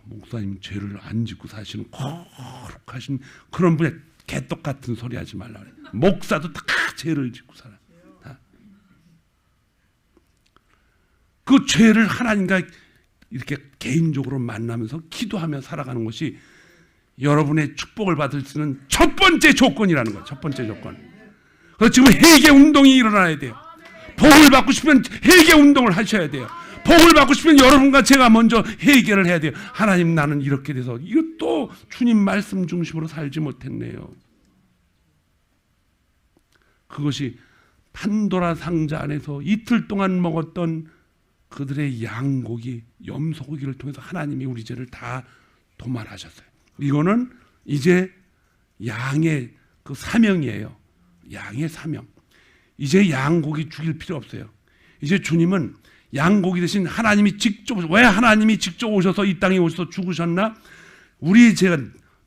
목사님 죄를 안 짓고 사시는 거룩하신 그런 분의 개떡 같은 소리 하지 말라 그래. 목사도 다 죄를 짓고 살아. 다. 그 죄를 하나님과 이렇게 개인적으로 만나면서 기도하며 살아가는 것이 여러분의 축복을 받을 수 있는 첫 번째 조건이라는 거예요. 첫 번째 조건. 그래서 지금 회개 운동이 일어나야 돼요. 복을 받고 싶으면 회개 운동을 하셔야 돼요. 복을 받고 싶으면 여러분과 제가 먼저 회개를 해야 돼요. 하나님, 나는 이렇게 돼서 이것도 주님 말씀 중심으로 살지 못했네요. 그것이 판도라 상자 안에서 이틀 동안 먹었던 그들의 양고기, 염소고기를 통해서 하나님이 우리 죄를 다 도말하셨어요. 이거는 이제 양의 그 사명이에요. 양의 사명. 이제 양고기 죽일 필요 없어요. 이제 주님은 양고기 대신 하나님이 직접, 왜 하나님이 직접 오셔서 이 땅에 오셔서 죽으셨나? 우리 죄가,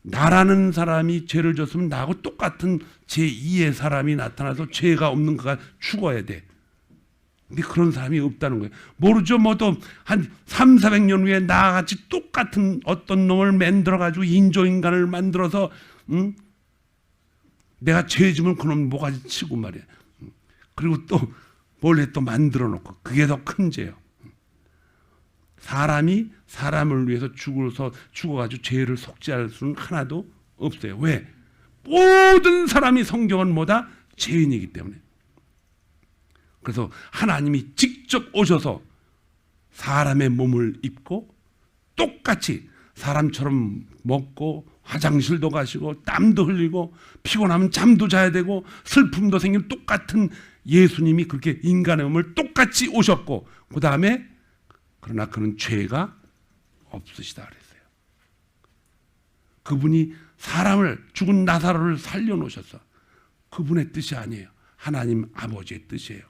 나라는 사람이 죄를 졌으면 나하고 똑같은 제2의 사람이 나타나서 죄가 없는 그가 죽어야 돼. 근데 그런 사람이 없다는 거예요. 모르죠. 뭐 또 한 300~400년 후에 나같이 똑같은 어떤 놈을 만들어가지고 인조인간을 만들어서 내가 죄 지면 그놈 모가지 치고 말이야. 그리고 또 몰래 또 만들어 놓고, 그게 더 큰 죄예요. 사람이 사람을 위해서 죽어가지고 죄를 속죄할 수는 하나도 없어요. 왜? 모든 사람이 성경은 뭐다? 죄인이기 때문에. 그래서 하나님이 직접 오셔서 사람의 몸을 입고 똑같이 사람처럼 먹고 화장실도 가시고 땀도 흘리고 피곤하면 잠도 자야 되고 슬픔도 생기는 똑같은 예수님이 그렇게 인간의 몸을 똑같이 오셨고, 그 다음에 그러나 그는 죄가 없으시다 그랬어요. 그분이 사람을, 죽은 나사로를 살려놓으셨어. 그분의 뜻이 아니에요. 하나님 아버지의 뜻이에요.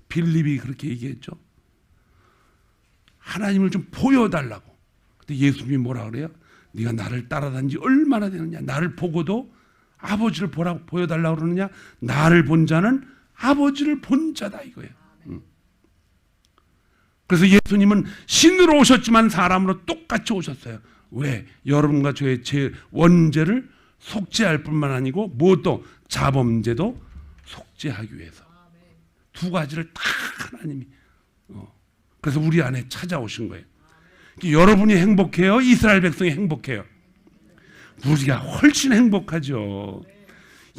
빌립이 그렇게 얘기했죠. 하나님을 좀 보여달라고. 근데 예수님이 뭐라 그래요? 네가 나를 따라다닌 지 얼마나 되느냐? 나를 보고도 아버지를 보여달라고 그러느냐? 나를 본 자는 아버지를 본 자다 이거예요. 그래서 예수님은 신으로 오셨지만 사람으로 똑같이 오셨어요. 왜? 여러분과 저의 제 원죄를 속죄할 뿐만 아니고 무엇도 자범죄도 속죄하기 위해서. 두 가지를 다 하나님이 그래서 우리 안에 찾아오신 거예요. 여러분이 행복해요? 이스라엘 백성이 행복해요? 우리가 훨씬 행복하죠.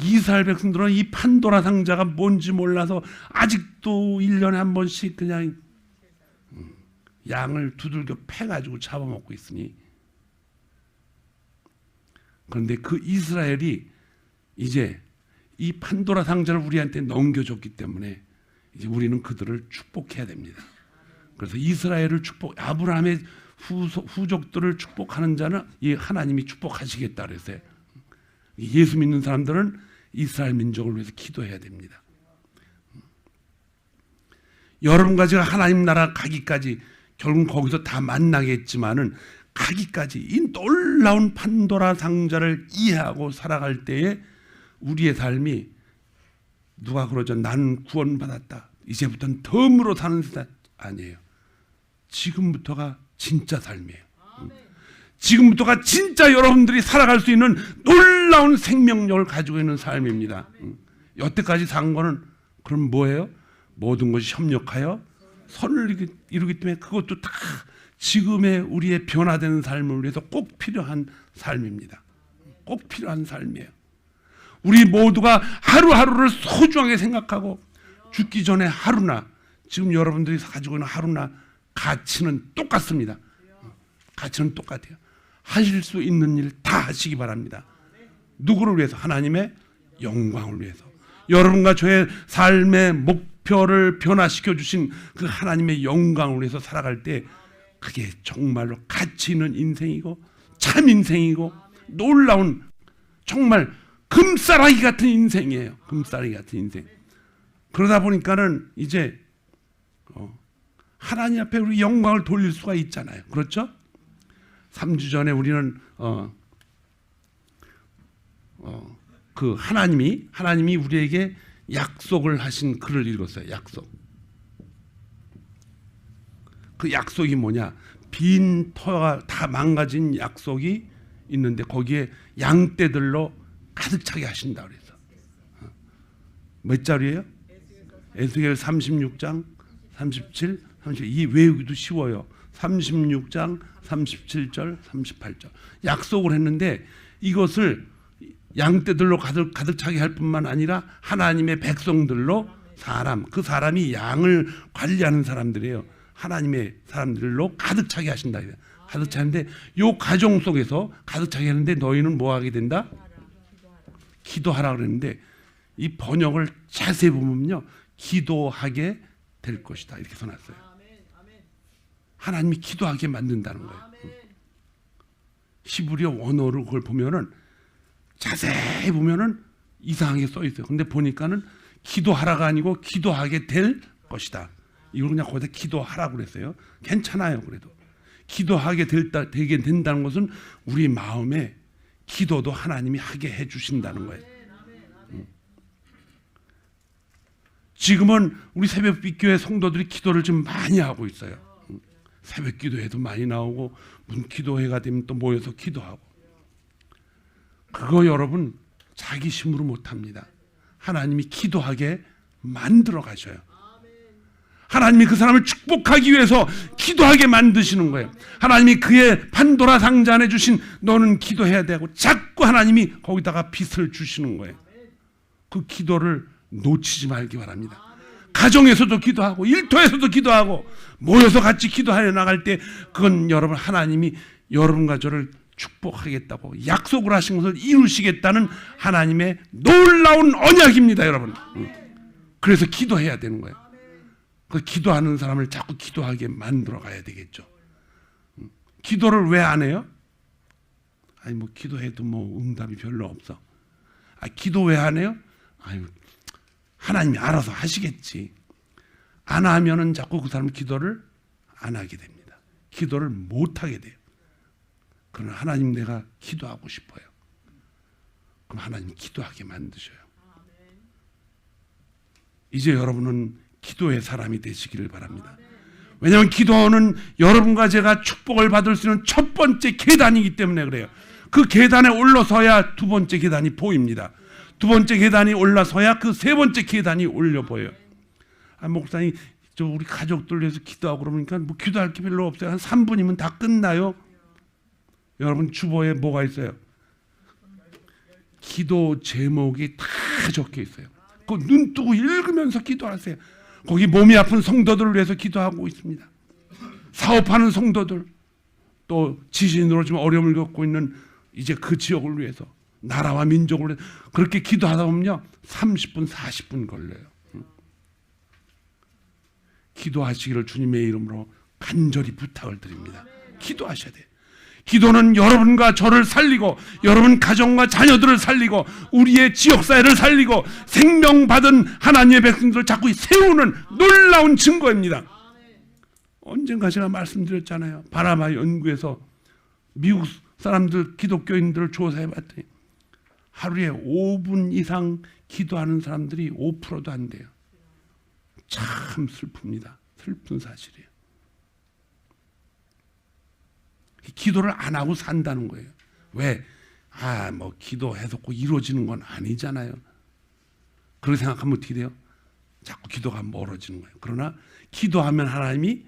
이스라엘 백성들은 이 판도라 상자가 뭔지 몰라서 아직도 1년에 한 번씩 그냥 양을 두들겨 패가지고 잡아먹고 있으니, 그런데 그 이스라엘이 이제 이 판도라 상자를 우리한테 넘겨줬기 때문에 이제 우리는 그들을 축복해야 됩니다. 그래서 이스라엘을 아브라함의 후족들을 축복하는 자는 이 하나님이 축복하시겠다 그랬어요. 예수 믿는 사람들은 이스라엘 민족을 위해서 기도해야 됩니다. 여러분과 제가 하나님 나라 가기까지 결국 거기서 다 만나겠지만은 가기까지 이 놀라운 판도라 상자를 이해하고 살아갈 때에 우리의 삶이, 누가 그러죠? 나는 구원받았다, 이제부터는 덤으로 사는 세상 아니에요. 지금부터가 진짜 삶이에요. 지금부터가 진짜 여러분들이 살아갈 수 있는 놀라운 생명력을 가지고 있는 삶입니다. 여태까지 산 거는 그럼 뭐예요? 모든 것이 협력하여 선을 이루기 때문에 그것도 다 지금의 우리의 변화되는 삶을 위해서 꼭 필요한 삶입니다. 꼭 필요한 삶이에요. 우리 모두가 하루하루를 소중하게 생각하고 죽기 전에 하루나, 지금 여러분들이 가지고 있는 하루나 가치는 똑같습니다. 가치는 똑같아요. 하실 수 있는 일 다 하시기 바랍니다. 누구를 위해서? 하나님의 영광을 위해서. 여러분과 저의 삶의 목표를 변화시켜 주신 그 하나님의 영광을 위해서 살아갈 때 그게 정말로 가치 있는 인생이고 참 인생이고 놀라운 정말 금싸라기 같은 인생이에요. 금싸라기 같은 인생. 그러다 보니까는 이제 하나님 앞에 우리 영광을 돌릴 수가 있잖아요. 그렇죠? 3주 전에 우리는 그 하나님이 우리에게 약속을 하신 글을 읽었어요. 약속. 그 약속이 뭐냐? 빈 터가 다 망가진 약속이 있는데 거기에 양떼들로 가득 차게 하신다 그래서. 몇 절이에요? 에스겔 36장 37, 37. 이 외우기도 쉬워요. 36장 37절, 38절. 약속을 했는데 이것을 양떼들로 가득 차게 할 뿐만 아니라 하나님의 백성들로 그 사람이 양을 관리하는 사람들이에요. 하나님의 사람들로 가득 차게 하신다. 가득 차는데 요 가정 속에서 가득 차게 하는데 너희는 뭐 하게 된다? 기도하라 그랬는데 이 번역을 자세히 보면요. 기도하게 될 것이다. 이렇게 써놨어요. 하나님이 기도하게 만든다는 거예요. 히브리어 원어로 그걸 보면은 자세히 보면은 이상하게 써 있어요. 근데 보니까는 기도하라가 아니고 기도하게 될 것이다. 이걸 그냥 거기다 기도하라고 그랬어요. 괜찮아요. 그래도 기도하게 되게 된다는 것은 우리 마음에 기도도 하나님이 하게 해주신다는 거예요. 지금은 우리 새벽빛교회 성도들이 기도를 좀 많이 하고 있어요. 새벽 기도회도 많이 나오고 무슨 기도회가 되면 또 모여서 기도하고. 그거 여러분 자기 힘으로 못합니다. 하나님이 기도하게 만들어 가셔요. 하나님이 그 사람을 축복하기 위해서 기도하게 만드시는 거예요. 하나님이 그의 판도라 상자 안에 주신 너는 기도해야 되고 자꾸 하나님이 거기다가 빛을 주시는 거예요. 그 기도를 놓치지 말기 바랍니다. 가정에서도 기도하고 일터에서도 기도하고 모여서 같이 기도하여 나갈 때 그건 여러분 하나님이 여러분과 저를 축복하겠다고 약속을 하신 것을 이루시겠다는 하나님의 놀라운 언약입니다. 여러분. 그래서 기도해야 되는 거예요. 그 기도하는 사람을 자꾸 기도하게 만들어 가야 되겠죠. 기도를 왜 안 해요? 아니 뭐 기도해도 뭐 응답이 별로 없어. 기도 왜 안 해요? 아유 하나님이 알아서 하시겠지. 안 하면은 자꾸 그 사람 기도를 안 하게 됩니다. 기도를 못 하게 돼요. 그러나 하나님 내가 기도하고 싶어요. 그럼 하나님 기도하게 만드셔요. 이제 여러분은 기도의 사람이 되시기를 바랍니다. 왜냐하면 기도는 여러분과 제가 축복을 받을 수 있는 첫 번째 계단이기 때문에 그래요. 그 계단에 올라서야 두 번째 계단이 보입니다. 두 번째 계단이 올라서야 그 세 번째 계단이 올려 보여요. 목사님 저 우리 가족들 위해서 기도하고 그러니까 뭐 기도할 게 별로 없어요. 한 3분이면 다 끝나요. 여러분 주보에 뭐가 있어요? 기도 제목이 다 적혀 있어요. 그 눈 뜨고 읽으면서 기도하세요. 거기 몸이 아픈 성도들을 위해서 기도하고 있습니다. 사업하는 성도들, 또 지진으로 좀 어려움을 겪고 있는 이제 그 지역을 위해서, 나라와 민족을 위해서 그렇게 기도하다 보면요 30분 40분 걸려요. 기도하시기를 주님의 이름으로 간절히 부탁을 드립니다. 기도하셔야 돼요. 기도는 여러분과 저를 살리고 여러분 가정과 자녀들을 살리고 우리의 지역사회를 살리고 생명받은 하나님의 백성들을 자꾸 세우는 놀라운 증거입니다. 언젠가 제가 말씀드렸잖아요. 바나바 연구에서 미국 사람들 기독교인들을 조사해봤더니 하루에 5분 이상 기도하는 사람들이 5%도 안 돼요. 참 슬픕니다. 슬픈 사실이에요. 기도를 안 하고 산다는 거예요. 왜? 뭐 기도해서 꼭 이루어지는 건 아니잖아요. 그렇게 생각하면 어떻게 돼요? 자꾸 기도가 멀어지는 거예요. 그러나 기도하면 하나님이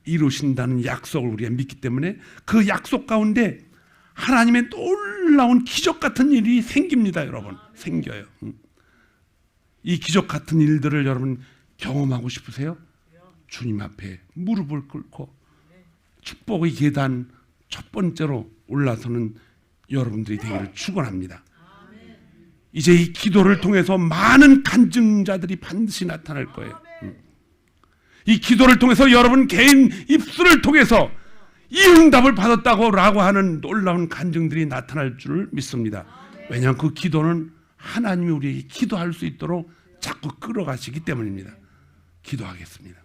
이루신다는 약속을 우리가 믿기 때문에 그 약속 가운데 하나님의 놀라운 기적 같은 일이 생깁니다. 여러분. 생겨요. 이 기적 같은 일들을 여러분 경험하고 싶으세요? 주님 앞에 무릎을 꿇고 축복의 계단 첫 번째로 올라서는 여러분들이 되기를 축원합니다. 이제 이 기도를 통해서 많은 간증자들이 반드시 나타날 거예요. 이 기도를 통해서 여러분 개인 입술을 통해서 이 응답을 받았다고 라고 하는 놀라운 간증들이 나타날 줄 믿습니다. 왜냐하면 그 기도는 하나님이 우리에게 기도할 수 있도록 자꾸 끌어가시기 때문입니다. 기도하겠습니다.